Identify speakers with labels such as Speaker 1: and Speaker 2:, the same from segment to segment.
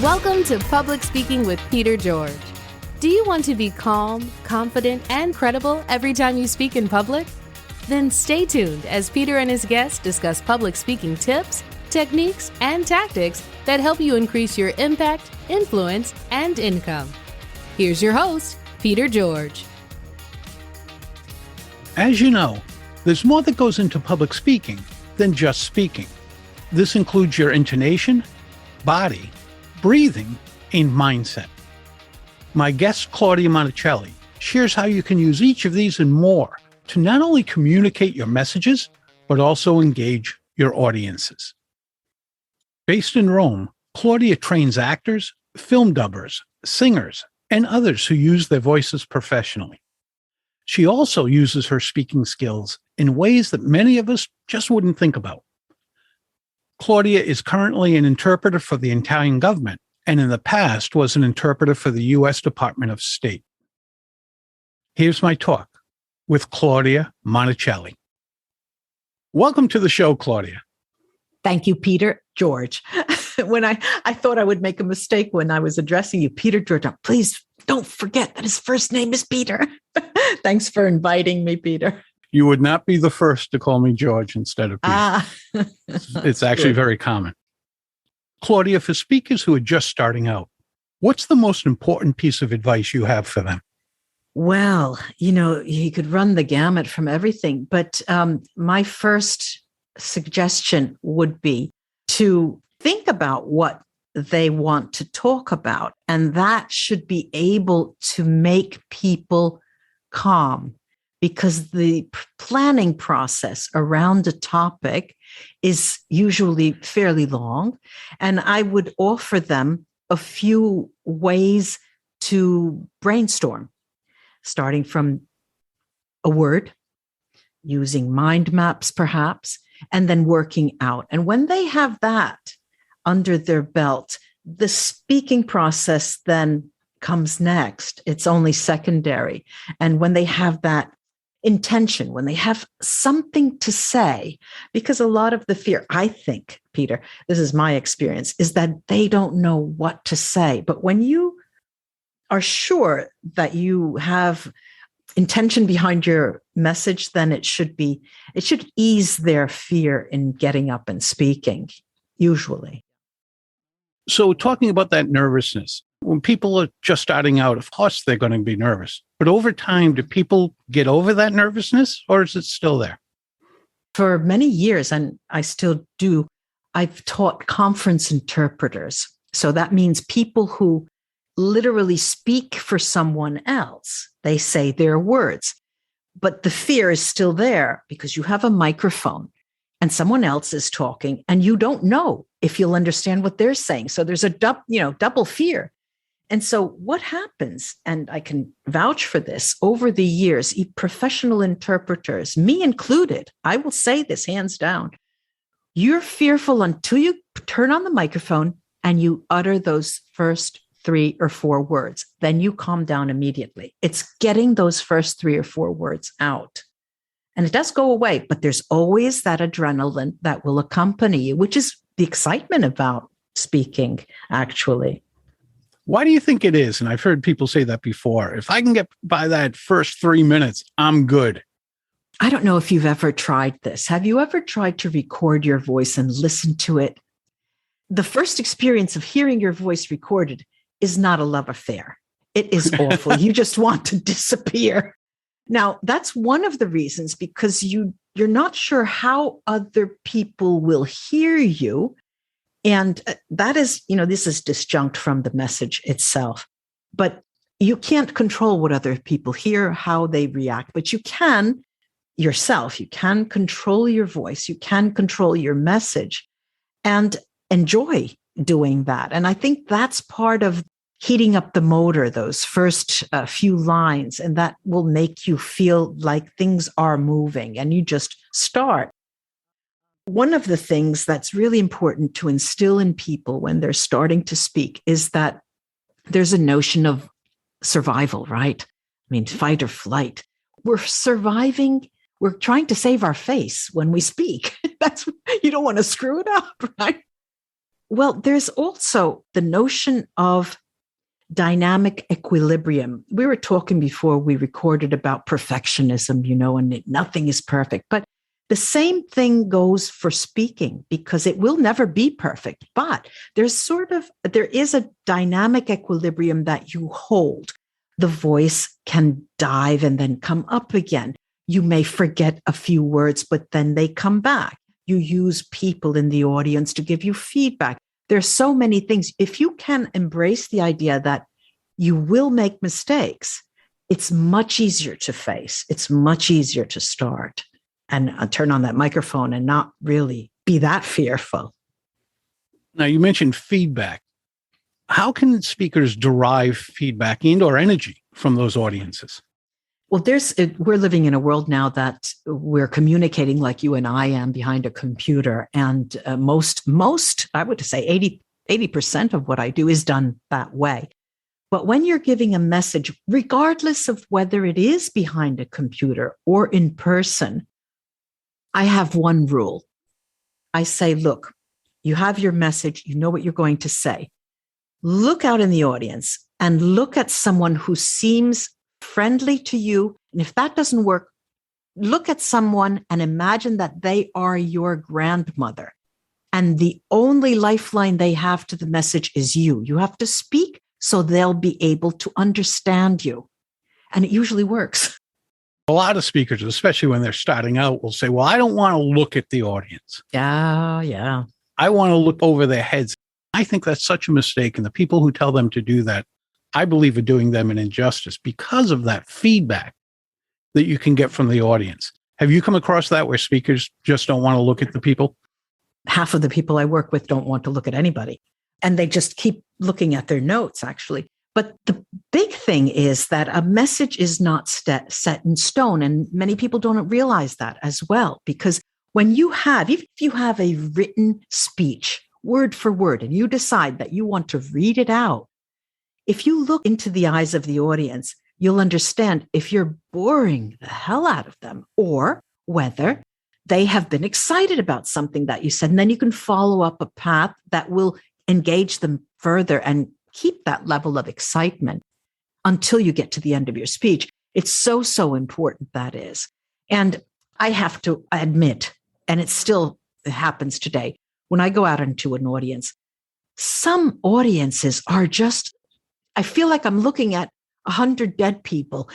Speaker 1: Welcome to Public Speaking with Peter George. Do you want to be calm, confident, and credible every time you speak in public? Then stay tuned as Peter and his guests discuss public speaking tips, techniques, and tactics that help you increase your impact, influence, and income. Here's your host, Peter George.
Speaker 2: As you know, there's more that goes into public speaking than just speaking. This includes your intonation, body, breathing, and mindset. My guest, Claudia Monacelli, shares how you can use each of these and more to not only communicate your messages, but also engage your audiences. Based in Rome, Claudia trains actors, film dubbers, singers, and others who use their voices professionally. She also uses her speaking skills in ways that many of us just wouldn't think about. Claudia is currently an interpreter for the Italian government, and in the past was an interpreter for the U.S. Department of State. Here's my talk with Claudia Monacelli. Welcome to the show, Claudia.
Speaker 3: Thank you, Peter George. When I thought I would make a mistake when I was addressing you, Peter George, please don't forget that his first name is Peter. Thanks for inviting me, Peter.
Speaker 2: You would not be the first to call me George instead of Peter. It's actually very common. Claudia, for speakers who are just starting out, what's the most important piece of advice you have for them?
Speaker 3: Well, you could run the gamut from everything, but my first suggestion would be to think about what they want to talk about, and that should be able to make people calm, because the planning process around a topic is usually fairly long. And I would offer them a few ways to brainstorm, starting from a word, using mind maps perhaps, and then working out. And when they have that under their belt, the speaking process then comes next. It's only secondary. And when they have that intention, when they have something to say, because a lot of the fear, I think, Peter, this is my experience, is that they don't know what to say. But when you are sure that you have intention behind your message, then it should ease their fear in getting up and speaking, usually.
Speaker 2: So talking about that nervousness, when people are just starting out, of course they're going to be nervous. But over time, do people get over that nervousness, or is it still there?
Speaker 3: For many years, and I still do, I've taught conference interpreters. So that means people who literally speak for someone else. They say their words, but the fear is still there because you have a microphone and someone else is talking and you don't know if you'll understand what they're saying. So there's a double fear. And so what happens, and I can vouch for this, over the years, professional interpreters, me included, I will say this hands down, you're fearful until you turn on the microphone and you utter those first 3 or 4 words. Then you calm down immediately. It's getting those first 3 or 4 words out. And it does go away, but there's always that adrenaline that will accompany you, which is the excitement about speaking, actually.
Speaker 2: Why do you think it is? And I've heard people say that before. If I can get by that first 3 minutes, I'm good.
Speaker 3: I don't know if you've ever tried this. Have you ever tried to record your voice and listen to it? The first experience of hearing your voice recorded is not a love affair. It is awful. You just want to disappear. Now, that's one of the reasons, because you're not sure how other people will hear you. And that is, this is disjunct from the message itself. But you can't control what other people hear, how they react, but you can yourself. You can control your voice. You can control your message and enjoy doing that. And I think that's part of heating up the motor, those first few lines, and that will make you feel like things are moving and you just start. One of the things that's really important to instill in people when they're starting to speak is that there's a notion of survival, right? I mean, fight or flight. We're surviving. We're trying to save our face when we speak. You don't want to screw it up, right? Well, there's also the notion of dynamic equilibrium. We were talking before we recorded about perfectionism, and nothing is perfect. But the same thing goes for speaking, because it will never be perfect. But there is a dynamic equilibrium that you hold. The voice can dive and then come up again. You may forget a few words, but then they come back. You use people in the audience to give you feedback. There's so many things. If you can embrace the idea that you will make mistakes, it's much easier to face. It's much easier to start and turn on that microphone and not really be that fearful.
Speaker 2: Now, you mentioned feedback. How can speakers derive feedback and or energy from those audiences?
Speaker 3: Well, we're living in a world now that we're communicating like you and I am behind a computer. And most, I would say 80% of what I do is done that way. But when you're giving a message, regardless of whether it is behind a computer or in person, I have one rule. I say, look, you have your message. You know what you're going to say. Look out in the audience and look at someone who seems friendly to you. And if that doesn't work, look at someone and imagine that they are your grandmother. And the only lifeline they have to the message is you. You have to speak so they'll be able to understand you. And it usually works.
Speaker 2: A lot of speakers, especially when they're starting out, will say, well, I don't want to look at the audience.
Speaker 3: Yeah.
Speaker 2: I want to look over their heads. I think that's such a mistake. And the people who tell them to do that, I believe, are doing them an injustice because of that feedback that you can get from the audience. Have you come across that where speakers just don't want to look at the people?
Speaker 3: Half of the people I work with don't want to look at anybody. And they just keep looking at their notes, actually. But the big thing is that a message is not set in stone. And many people don't realize that as well. Because even if you have a written speech, word for word, and you decide that you want to read it out, if you look into the eyes of the audience, you'll understand if you're boring the hell out of them or whether they have been excited about something that you said. And then you can follow up a path that will engage them further and keep that level of excitement until you get to the end of your speech. It's so, so important, that is. And I have to admit, and it still happens today, when I go out into an audience, some audiences are just, I feel like I'm looking at 100 dead people.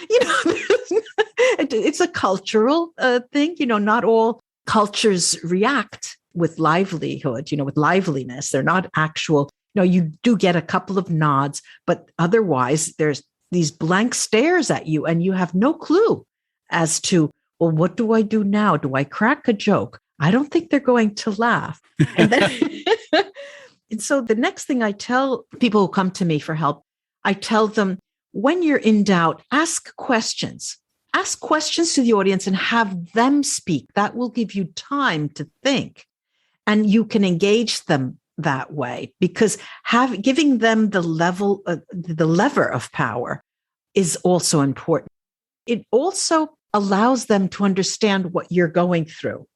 Speaker 3: It's a cultural thing. Not all cultures react with livelihood, with liveliness. They're not actual. You do get a couple of nods, but otherwise there's these blank stares at you and you have no clue as to, well, what do I do now? Do I crack a joke? I don't think they're going to laugh. And so the next thing I tell people who come to me for help, I tell them, when you're in doubt, ask questions. Ask questions to the audience and have them speak. That will give you time to think. And you can engage them that way, because giving them the lever of power is also important. It also allows them to understand what you're going through.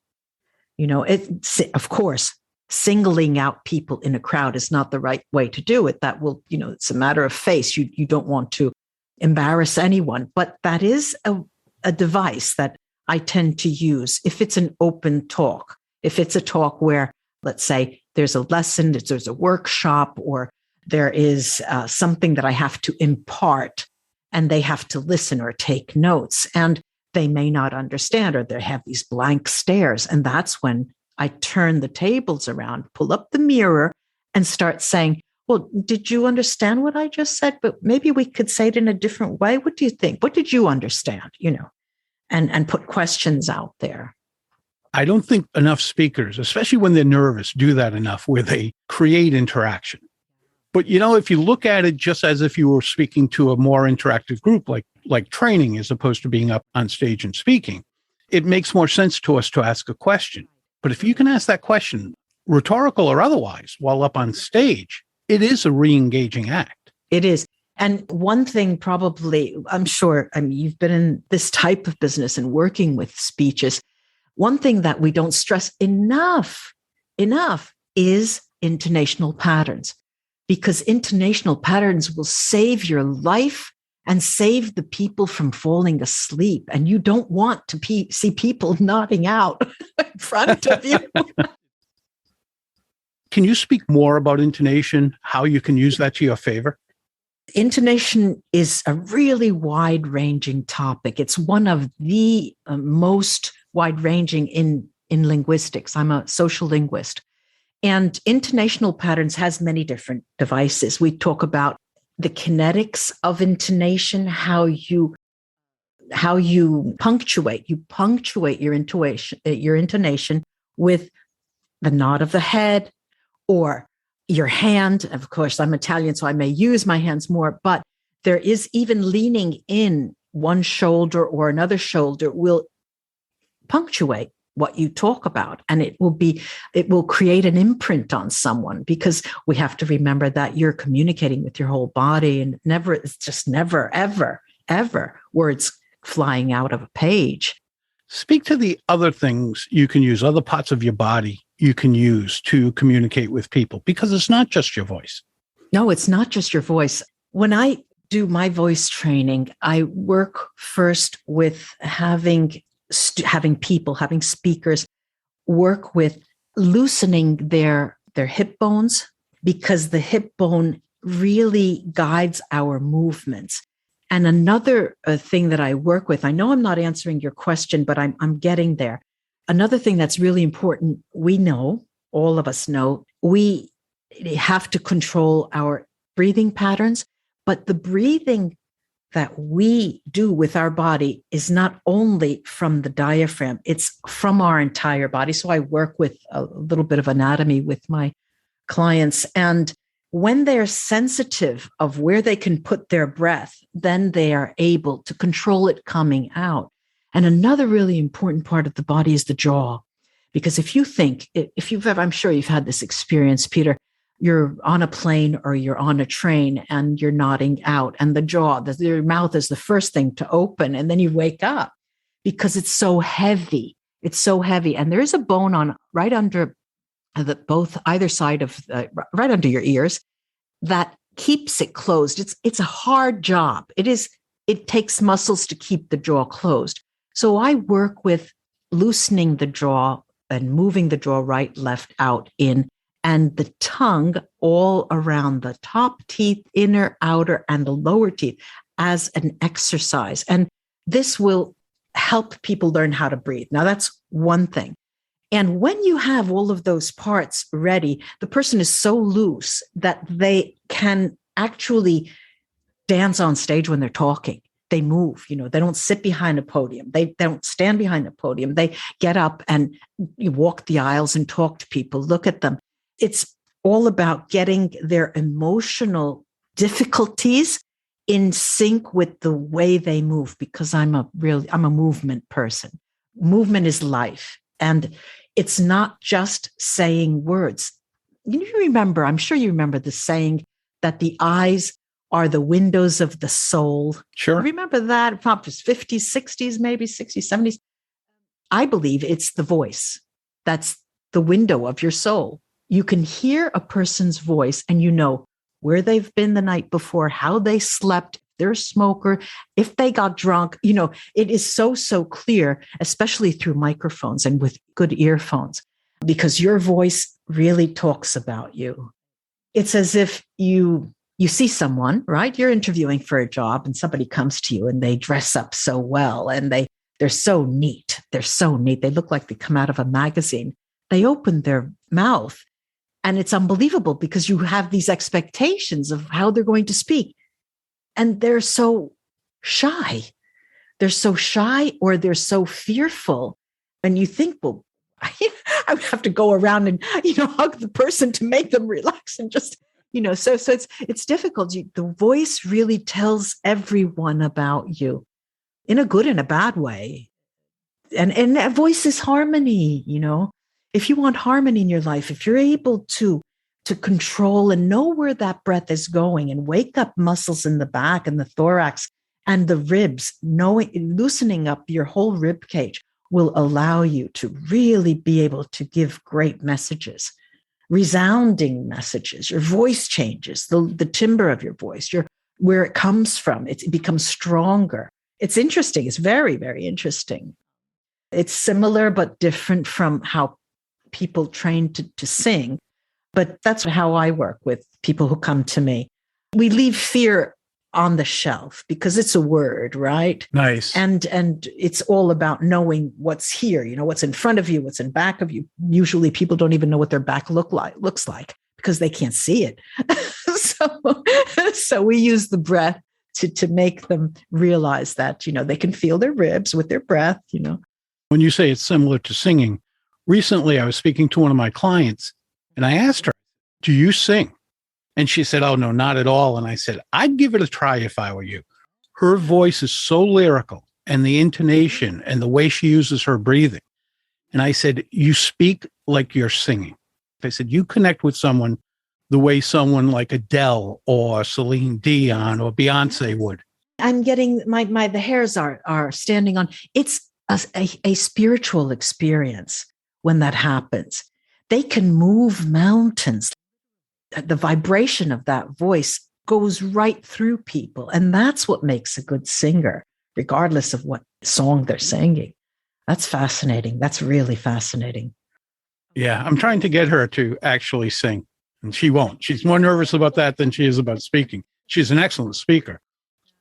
Speaker 3: Of course, singling out people in a crowd is not the right way to do it. That will, it's a matter of face. You don't want to embarrass anyone, but that is a device that I tend to use if it's an open talk. If it's a talk where, let's say, there's a lesson, there's a workshop, or there is something that I have to impart and they have to listen or take notes and they may not understand, or they have these blank stares. And that's when I turn the tables around, pull up the mirror and start saying, well, did you understand what I just said? But maybe we could say it in a different way. What do you think? What did you understand? And put questions out there.
Speaker 2: I don't think enough speakers, especially when they're nervous, do that enough where they create interaction. But, if you look at it just as if you were speaking to a more interactive group, like training, as opposed to being up on stage and speaking, it makes more sense to us to ask a question. But if you can ask that question, rhetorical or otherwise, while up on stage, it is a re-engaging act.
Speaker 3: It is. And one thing probably, I'm sure, you've been in this type of business and working with speeches. One thing that we don't stress enough is intonational patterns, because intonational patterns will save your life and save the people from falling asleep. And you don't want to see people nodding out in front of you.
Speaker 2: Can you speak more about intonation, how you can use that to your favor?
Speaker 3: Intonation is a really wide-ranging topic. It's one of the most wide-ranging in linguistics. I'm a social linguist. And intonational patterns has many different devices. We talk about the kinetics of intonation, how you punctuate. You punctuate your intonation with the nod of the head or your hand. Of course, I'm Italian, so I may use my hands more, but there is even leaning in one shoulder or another shoulder will punctuate what you talk about. And it will create an imprint on someone, because we have to remember that you're communicating with your whole body, and it's never, ever, ever words flying out of a page.
Speaker 2: Speak to the other things you can use, other parts of your body you can use to communicate with people, because it's not just your voice.
Speaker 3: No, it's not just your voice. When I do my voice training, I work first with having speakers work with loosening their hip bones, because the hip bone really guides our movements. And another thing that I work with, I know I'm not answering your question, but I'm getting there. Another thing that's really important, we know, all of us know, we have to control our breathing patterns, but the breathing that we do with our body is not only from the diaphragm, it's from our entire body. So I work with a little bit of anatomy with my clients. And when they're sensitive of where they can put their breath, then they are able to control it coming out. And another really important part of the body is the jaw. Because if you've ever, I'm sure you've had this experience, Peter, you're on a plane or you're on a train and you're nodding out, and your mouth is the first thing to open, and then you wake up because it's so heavy. It's so heavy. And there is a bone right under either side of right under your ears that keeps it closed. It's a hard job. It takes muscles to keep the jaw closed. So I work with loosening the jaw and moving the jaw right, left, out, in, and the tongue all around the top teeth, inner, outer, and the lower teeth as an exercise. And this will help people learn how to breathe. Now, that's one thing. And when you have all of those parts ready, the person is so loose that they can actually dance on stage when they're talking. They move, they don't sit behind a podium. They don't stand behind a podium. They get up and you walk the aisles and talk to people, look at them. It's all about getting their emotional difficulties in sync with the way they move, because I'm a movement person. Movement is life. And it's not just saying words. I'm sure you remember the saying that the eyes are the windows of the soul.
Speaker 2: Sure.
Speaker 3: Remember that? Probably 50s, 60s, maybe 60s, 70s. I believe it's the voice. That's the window of your soul. You can hear a person's voice and you know where they've been the night before, how they slept, if they're a smoker, if they got drunk. It is so clear, especially through microphones and with good earphones, because your voice really talks about you. It's as if you see someone, right? You're interviewing for a job and somebody comes to you and they dress up so well and they're so neat. They're so neat. They look like they come out of a magazine. They open their mouth and it's unbelievable because you have these expectations of how they're going to speak. And they're so shy. They're so shy or they're so fearful. And you think, well, I would have to go around and, hug the person to make them relax and just, so it's difficult. The voice really tells everyone about you in a good and a bad way. And a voice is harmony, If you want harmony in your life, if you're able to control and know where that breath is going and wake up muscles in the back and the thorax and the ribs, loosening up your whole rib cage will allow you to really be able to give great messages. resounding messages. Your voice changes, the timbre of your voice, where it comes from. It becomes stronger. It's interesting. It's very, very interesting. It's similar but different from how people train to sing. But that's how I work with people who come to me. We leave fear on the shelf because it's a word, right?
Speaker 2: Nice.
Speaker 3: And it's all about knowing what's here, what's in front of you, what's in back of you. Usually people don't even know what their back looks like because they can't see it. So we use the breath to make them realize that, they can feel their ribs with their breath,
Speaker 2: When you say it's similar to singing, recently I was speaking to one of my clients and I asked her, do you sing? And she said, oh, no, not at all. And I said, I'd give it a try if I were you. Her voice is so lyrical and the intonation and the way she uses her breathing. And I said, you speak like you're singing. I said, you connect with someone the way someone like Adele or Celine Dion or Beyonce would.
Speaker 3: I'm getting the hairs are standing on. It's a spiritual experience when that happens. They can move mountains. The vibration of that voice goes right through people. And that's what makes a good singer, regardless of what song they're singing. That's fascinating. That's really fascinating.
Speaker 2: Yeah, I'm trying to get her to actually sing, and she won't. She's more nervous about that than she is about speaking. She's an excellent speaker,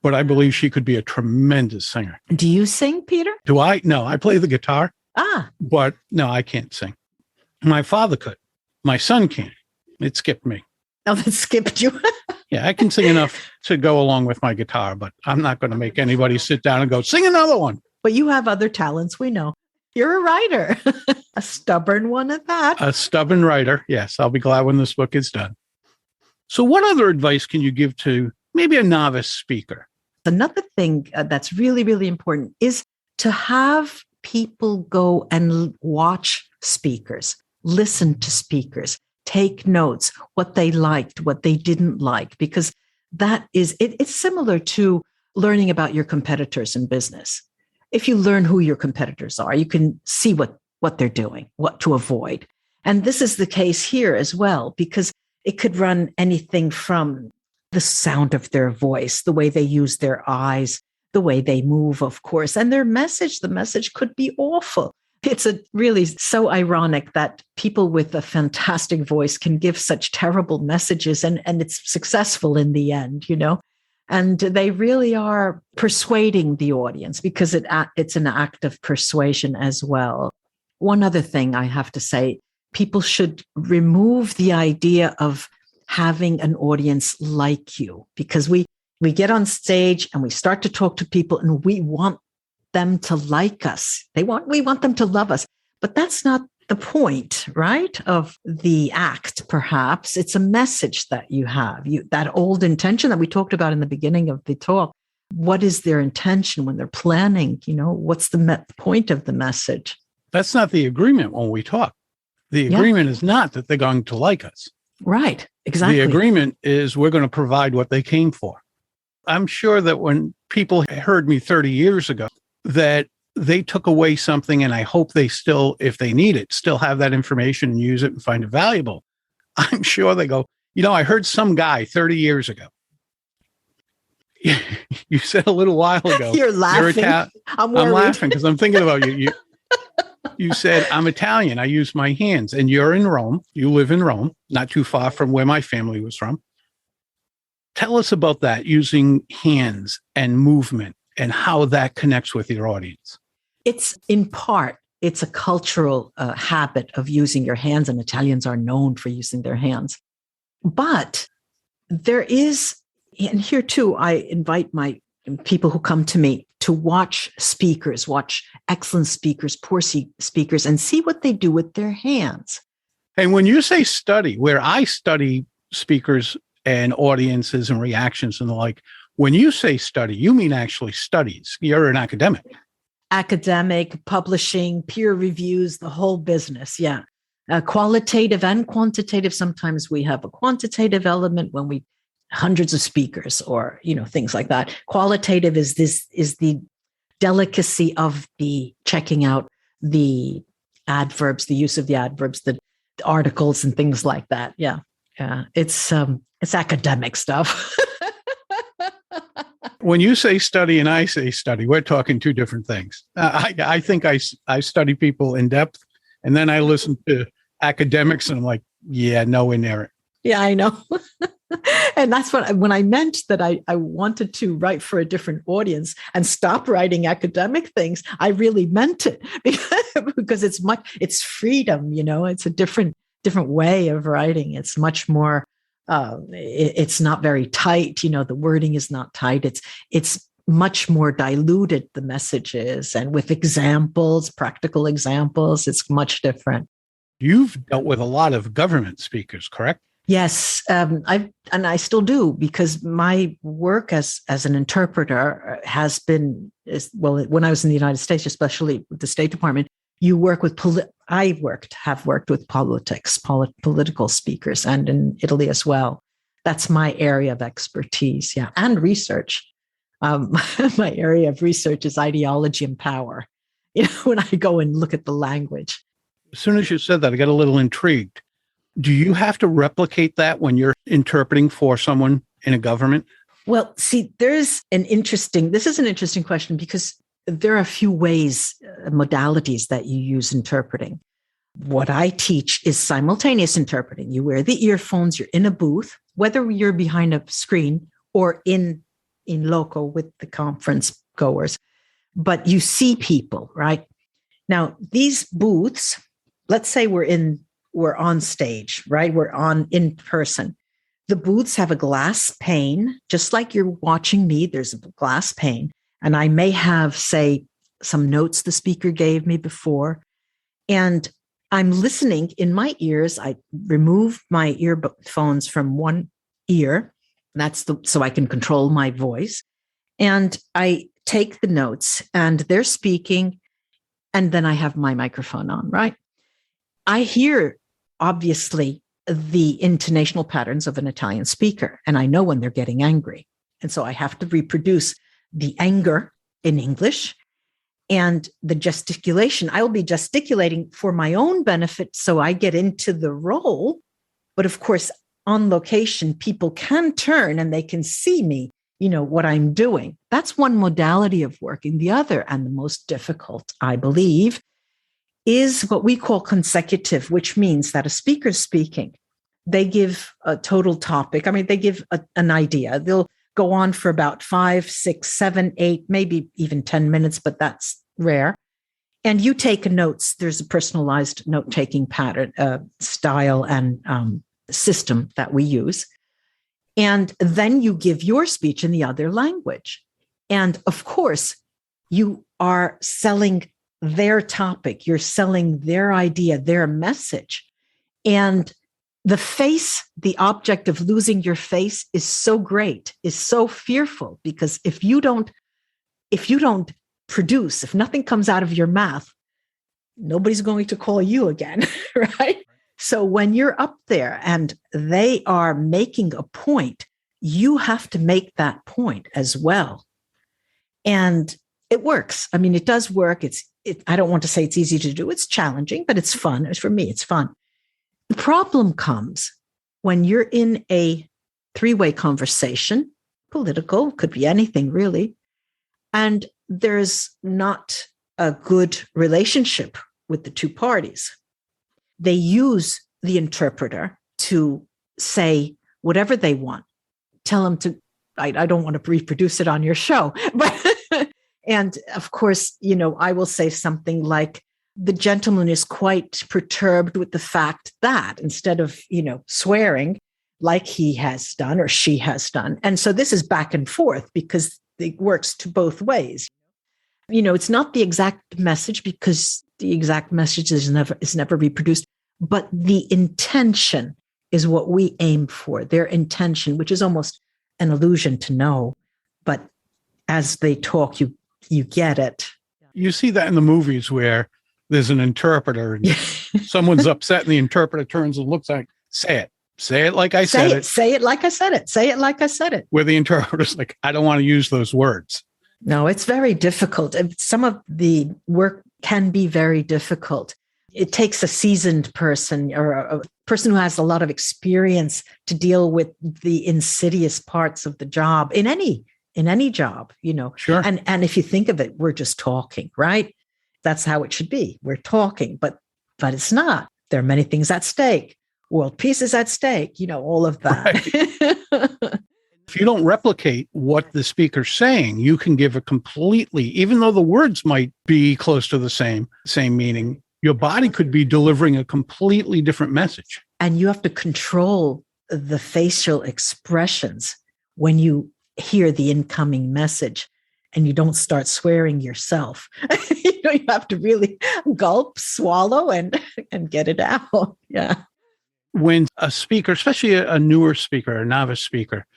Speaker 2: but I believe she could be a tremendous singer.
Speaker 3: Do you sing, Peter?
Speaker 2: Do I? No, I play the guitar.
Speaker 3: But
Speaker 2: no, I can't sing. My father could. My son can't. It skipped me.
Speaker 3: Oh, that skipped you.
Speaker 2: Yeah, I can sing enough to go along with my guitar, but I'm not going to make anybody sit down and go, sing another one.
Speaker 3: But you have other talents, we know. You're a writer, a stubborn one at that.
Speaker 2: A stubborn writer. Yes, I'll be glad when this book is done. So what other advice can you give to maybe a novice speaker?
Speaker 3: Another thing that's really, really important is to have people go and watch speakers, listen to speakers, take notes, what they liked, what they didn't like, because that is, it's similar to learning about your competitors in business. If you learn who your competitors are, you can see what they're doing, what to avoid. And this is the case here as well, because it could run anything from the sound of their voice, the way they use their eyes, the way they move, of course, and their message. The message could be awful. It's really so ironic that people with a fantastic voice can give such terrible messages and it's successful in the end, And they really are persuading the audience because it's an act of persuasion as well. One other thing I have to say, people should remove the idea of having an audience like you, because we get on stage and we start to talk to people and we want them to like us. We want them to love us, but that's not the point, right? Of the act, perhaps. It's a message that you have, that old intention that we talked about in the beginning of the talk. What is their intention when they're planning? What's the point of the message?
Speaker 2: That's not the agreement when we talk. The agreement is not that they're going to like us.
Speaker 3: Right, exactly.
Speaker 2: The agreement is we're going to provide what they came for. I'm sure that when people heard me 30 years ago, that they took away something, and I hope they still, if they need it, still have that information and use it and find it valuable. I'm sure they go, I heard some guy 30 years ago. You said a little while ago.
Speaker 3: You're laughing.
Speaker 2: I'm laughing because I'm thinking about you. You said, I'm Italian. I use my hands. And you're in Rome. You live in Rome, not too far from where my family was from. Tell us about that, using hands and movement and how that connects with your audience.
Speaker 3: It's a cultural habit of using your hands, and Italians are known for using their hands. But there is, and here too, I invite my people who come to me to watch excellent speakers, poor speakers, and see what they do with their hands.
Speaker 2: And when you say study, where I study speakers and audiences and reactions and the like, when you say study, you mean actually studies. You're an academic.
Speaker 3: Academic, publishing, peer reviews, the whole business. Yeah. Qualitative and quantitative. Sometimes we have a quantitative element when we hundreds of speakers or, things like that. Qualitative is the delicacy of the checking out the adverbs, the use of the adverbs, the articles and things like that. Yeah. Yeah. It's academic stuff.
Speaker 2: When you say study and I say study, we're talking two different things. I think I study people in depth, and then I listen to academics and I'm like, yeah, nowhere near it.
Speaker 3: Yeah, I know. And that's when I meant that I wanted to write for a different audience and stop writing academic things. I really meant it because it's freedom, it's a different way of writing. It's much more, it's not very tight. The wording is not tight. It's much more diluted, the message is, and with examples, practical examples, it's much different.
Speaker 2: You've dealt with a lot of government speakers, correct?
Speaker 3: Yes, I still do, because my work as an interpreter has been, when I was in the United States, especially with the State Department, you work with, have worked with political speakers, and in Italy as well. That's my area of expertise, yeah, and research. My area of research is ideology and power, when I go and look at the language.
Speaker 2: As soon as you said that, I got a little intrigued. Do you have to replicate that when you're interpreting for someone in a government?
Speaker 3: Well, see, this is an interesting question, because there are a few ways, modalities that you use interpreting. What I teach is simultaneous interpreting. You wear the earphones, you're in a booth, whether you're behind a screen or in loco with the conference goers, but you see people, right? Now, these booths, let's say we're on stage, right? We're in person. The booths have a glass pane, just like you're watching me. There's a glass pane. And I may have, say, some notes the speaker gave me before. And I'm listening in my ears. I remove my earphones from one ear. So I can control my voice. And I take the notes, and they're speaking. And then I have my microphone on, right? I hear, obviously, the intonational patterns of an Italian speaker, and I know when they're getting angry. And so I have to reproduce the anger in English and the gesticulation. I will be gesticulating for my own benefit, so I get into the role. But of course, on location, people can turn and they can see me, what I'm doing. That's one modality of working. The other, and the most difficult, I believe, is what we call consecutive, which means that a speaker's speaking. They give a total topic. I mean, they give an idea. They'll go on for about 5, 6, 7, 8, maybe even 10 minutes, but that's rare. And you take notes. There's a personalized note-taking pattern, style, and system that we use. And then you give your speech in the other language. And of course, you are selling their topic, you're selling their idea, their message. And the object of losing your face is so great, is so fearful, because if you don't produce, if nothing comes out of your mouth, nobody's going to call you again, right? So when you're up there and they are making a point, you have to make that point as well. And it works. I mean, it does work. I don't want to say it's easy to do. It's challenging, but it's fun. For me, it's fun. The problem comes when you're in a three-way conversation, political, could be anything really, and there's not a good relationship with the two parties. They use the interpreter to say whatever they want. Tell them to, I don't want to reproduce it on your show, but and of course, I will say something like, the gentleman is quite perturbed with the fact that, instead of, swearing like he has done or she has done. And so this is back and forth, because it works to both ways. It's not the exact message, because the exact message is never reproduced, but the intention is what we aim for, their intention, which is almost an illusion to know. But as they talk, you get it.
Speaker 2: You see that in the movies where there's an interpreter and someone's upset and the interpreter turns and looks like, say it like I said it.
Speaker 3: Say it like I said it. Say it like I said it.
Speaker 2: Where the interpreter's like, I don't want to use those words.
Speaker 3: No, it's very difficult. Some of the work can be very difficult. it takes a seasoned person or a person who has a lot of experience to deal with the insidious parts of the job in any job,
Speaker 2: Sure.
Speaker 3: And if you think of it, we're just talking, right? That's how it should be. We're talking, but it's not. There are many things at stake. World peace is at stake, all of that.
Speaker 2: Right. If you don't replicate what the speaker's saying, you can give a completely, even though the words might be close to the same meaning, your body could be delivering a completely different message.
Speaker 3: And you have to control the facial expressions when you hear the incoming message, and you don't start swearing yourself. You have to really gulp, swallow, and get it out. Yeah.
Speaker 2: When a speaker, especially a newer speaker, a novice speaker,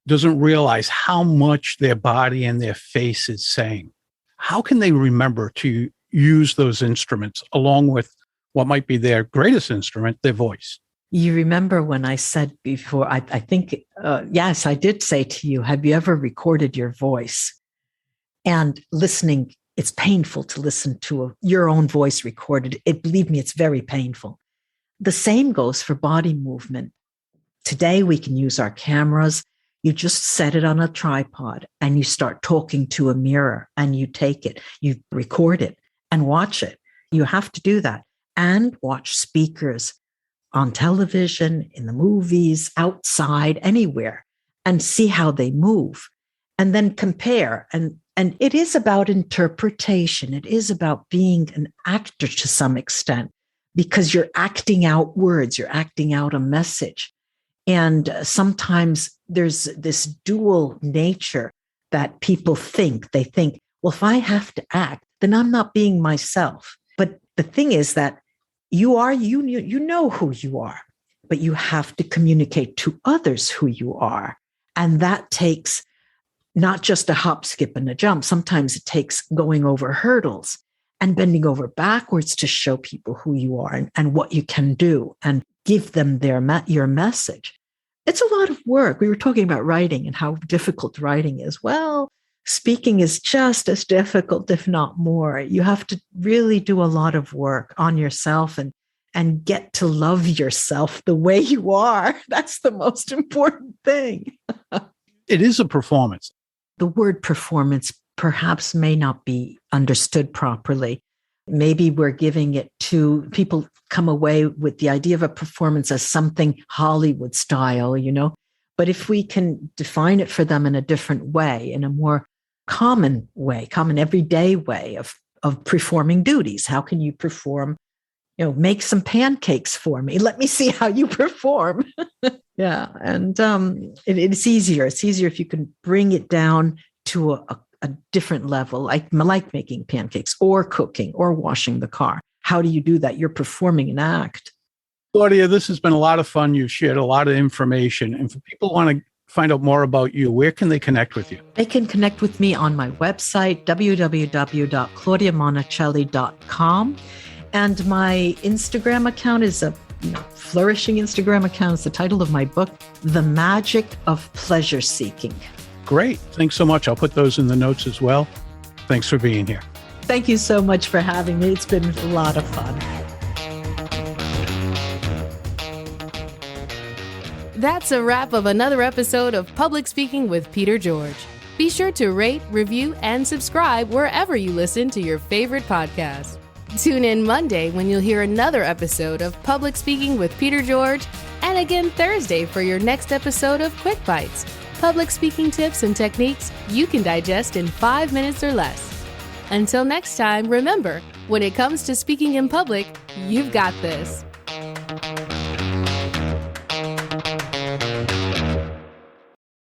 Speaker 2: doesn't realize how much their body and their face is saying, how can they remember to use those instruments along with what might be their greatest instrument, their voice?
Speaker 3: You remember when I said before, I think, yes, I did say to you, have you ever recorded your voice? And listening, it's painful to listen to your own voice recorded. Believe me, it's very painful. The same goes for body movement. Today, we can use our cameras. You just set it on a tripod and you start talking to a mirror and you take it, you record it and watch it. You have to do that and watch speakers on television, in the movies, outside, anywhere, and see how they move and then compare. And it is about interpretation. It is about being an actor to some extent because you're acting out words, you're acting out a message. And sometimes there's this dual nature that people think. They think, well, if I have to act, then I'm not being myself. But the thing is that you know who you are, but you have to communicate to others who you are. And that takes not just a hop, skip, and a jump. Sometimes it takes going over hurdles and bending over backwards to show people who you are and what you can do and give them your message. It's a lot of work. We were talking about writing and how difficult writing is. Well, speaking is just as difficult, if not more. You have to really do a lot of work on yourself and get to love yourself the way you are. That's the most important thing.
Speaker 2: It is a performance.
Speaker 3: The word performance perhaps may not be understood properly. Maybe we're giving it to people come away with the idea of a performance as something Hollywood style, But if we can define it for them in a different way, in a more common everyday way of performing duties, how can you perform? Make some pancakes for me. Let me see how you perform. Yeah. And it's easier. It's easier if you can bring it down to a different level, like making pancakes or cooking or washing the car. How do you do that? You're performing an act.
Speaker 2: Claudia, this has been a lot of fun. You've shared a lot of information. And for people who want to find out more about you, where can they connect with you?
Speaker 3: They can connect with me on my website, www.claudiamonacelli.com. And my Instagram account is a flourishing Instagram account. It's the title of my book, The Magic of Pleasure Seeking.
Speaker 2: Great. Thanks so much. I'll put those in the notes as well. Thanks for being here.
Speaker 3: Thank you so much for having me. It's been a lot of fun.
Speaker 1: That's a wrap of another episode of Public Speaking with Peter George. Be sure to rate, review, and subscribe wherever you listen to your favorite podcast. Tune in Monday when you'll hear another episode of Public Speaking with Peter George, and again Thursday for your next episode of Quick Bites, public speaking tips and techniques you can digest in 5 minutes or less. Until next time, remember, when it comes to speaking in public, you've got this.